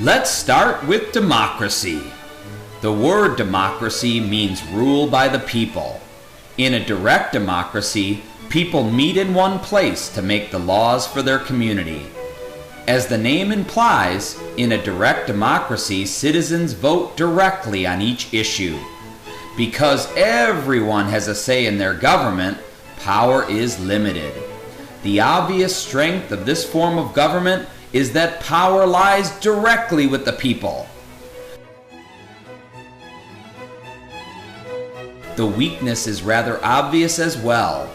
Let's start with democracy. The word democracy means rule by the people. In a direct democracy, people meet in one place to make the laws for their community. As the name implies, in a direct democracy, citizens vote directly on each issue. Because everyone has a say in their government, power is limited. The obvious strength of this form of government is that power lies directly with the people. The weakness is rather obvious as well.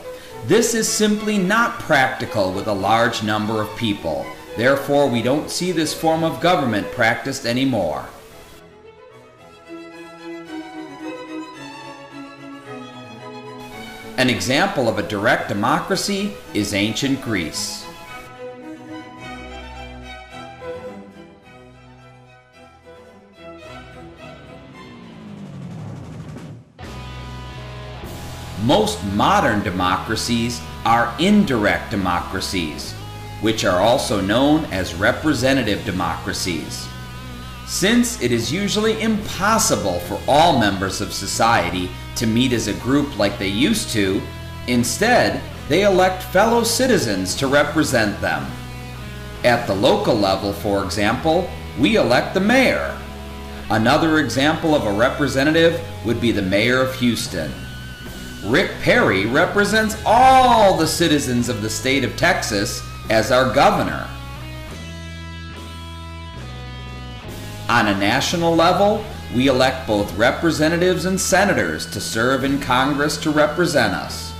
This is simply not practical with a large number of people. Therefore, we don't see this form of government practiced anymore. An example of a direct democracy is ancient Greece. Most modern democracies are indirect democracies, which are also known as representative democracies. Since it is usually impossible for all members of society to meet as a group like they used to, instead, they elect fellow citizens to represent them. At the local level, for example, we elect the mayor. Another example of a representative would be the mayor of Houston. Rick Perry represents all the citizens of the state of Texas as our governor. On a national level, we elect both representatives and senators to serve in Congress to represent us.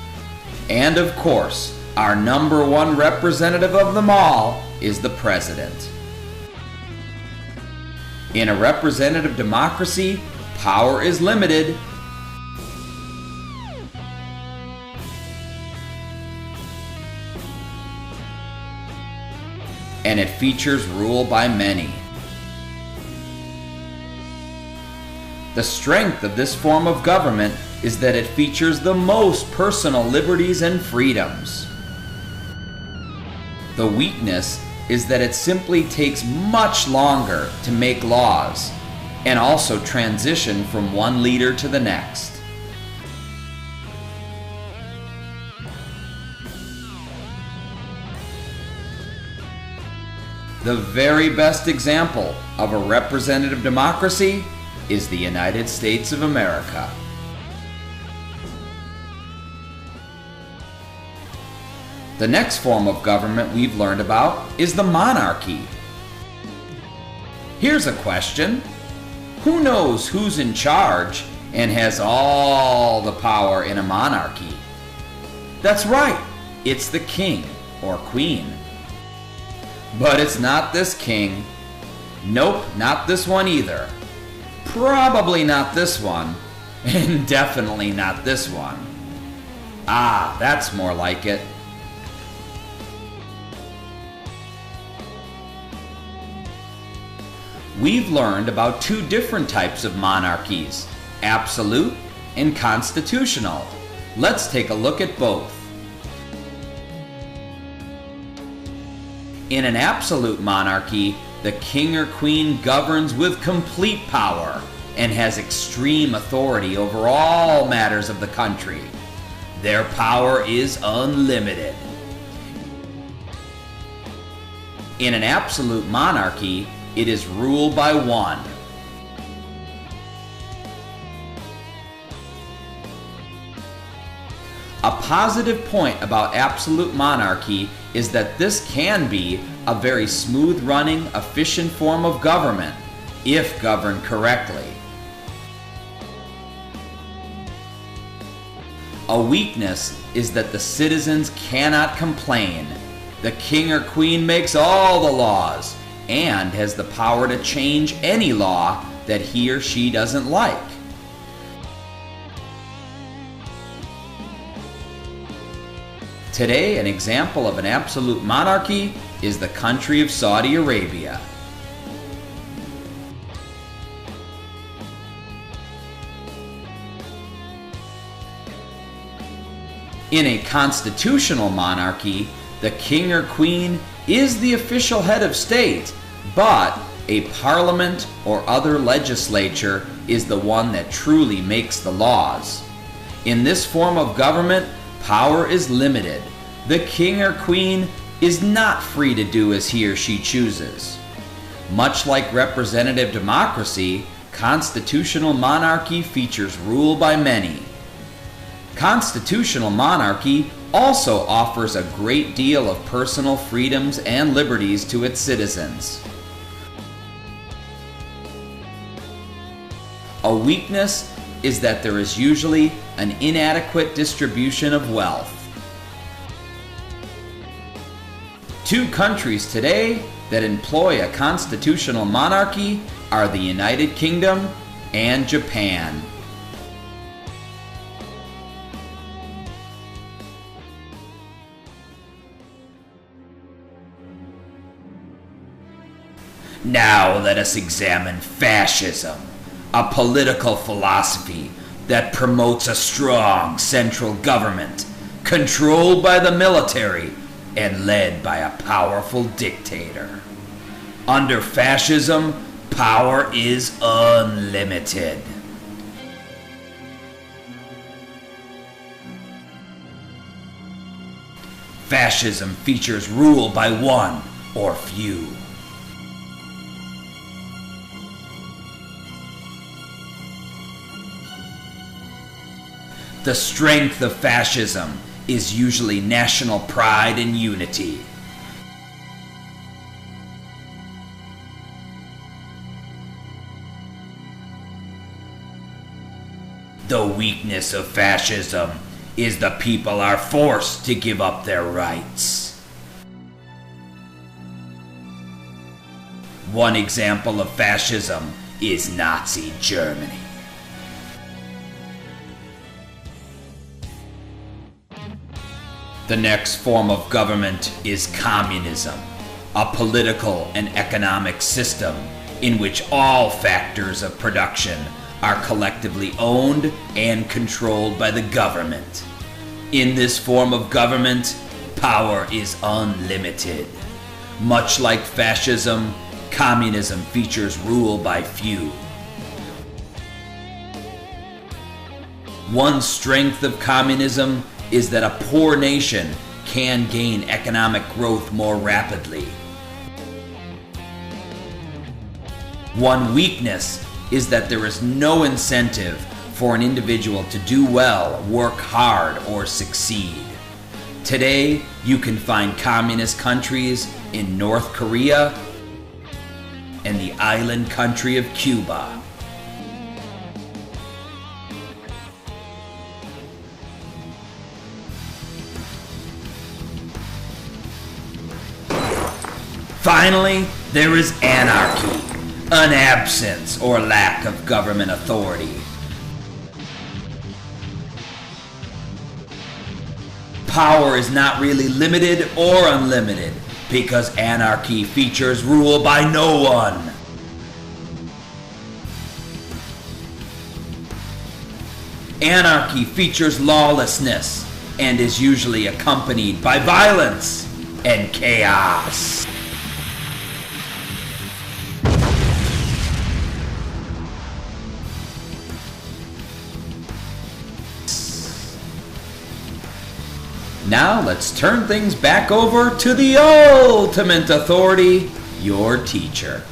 And of course, our number one representative of them all is the president. In a representative democracy, power is limited. And it features rule by many. The strength of this form of government is that it features the most personal liberties and freedoms. The weakness is that it simply takes much longer to make laws and also transition from one leader to the next. The very best example of a representative democracy is the United States of America. The next form of government we've learned about is the monarchy. Here's a question. Who knows who's in charge and has all the power in a monarchy? That's right, it's the king or queen. But it's not this king. Nope, not this one either. Probably not this one. And definitely not this one. Ah, that's more like it. We've learned about two different types of monarchies, absolute and constitutional. Let's take a look at both. In an absolute monarchy, the king or queen governs with complete power and has extreme authority over all matters of the country. Their power is unlimited. In an absolute monarchy, it is ruled by one. A positive point about absolute monarchy is that this can be a very smooth-running, efficient form of government, if governed correctly. A weakness is that the citizens cannot complain. The king or queen makes all the laws and has the power to change any law that he or she doesn't like. Today, an example of an absolute monarchy is the country of Saudi Arabia. In a constitutional monarchy, the king or queen is the official head of state, but a parliament or other legislature is the one that truly makes the laws. In this form of government, power is limited. The king or queen is not free to do as he or she chooses. Much like representative democracy, constitutional monarchy features rule by many. Constitutional monarchy also offers a great deal of personal freedoms and liberties to its citizens. A weakness is that there is usually an inadequate distribution of wealth. Two countries today that employ a constitutional monarchy are the United Kingdom and Japan. Now let us examine fascism, a political philosophy that promotes a strong central government controlled by the military and led by a powerful dictator. Under fascism, power is unlimited. Fascism features rule by one or few. The strength of fascism is usually national pride and unity. The weakness of fascism is the people are forced to give up their rights. One example of fascism is Nazi Germany. The next form of government is communism, a political and economic system in which all factors of production are collectively owned and controlled by the government. In this form of government, power is unlimited. Much like fascism, communism features rule by few. One strength of communism is that a poor nation can gain economic growth more rapidly. One weakness is that there is no incentive for an individual to do well, work hard, or succeed. Today, you can find communist countries in North Korea and the island country of Cuba. Finally, there is anarchy, an absence or lack of government authority. Power is not really limited or unlimited because anarchy features rule by no one. Anarchy features lawlessness and is usually accompanied by violence and chaos. Now let's turn things back over to the ultimate authority, your teacher.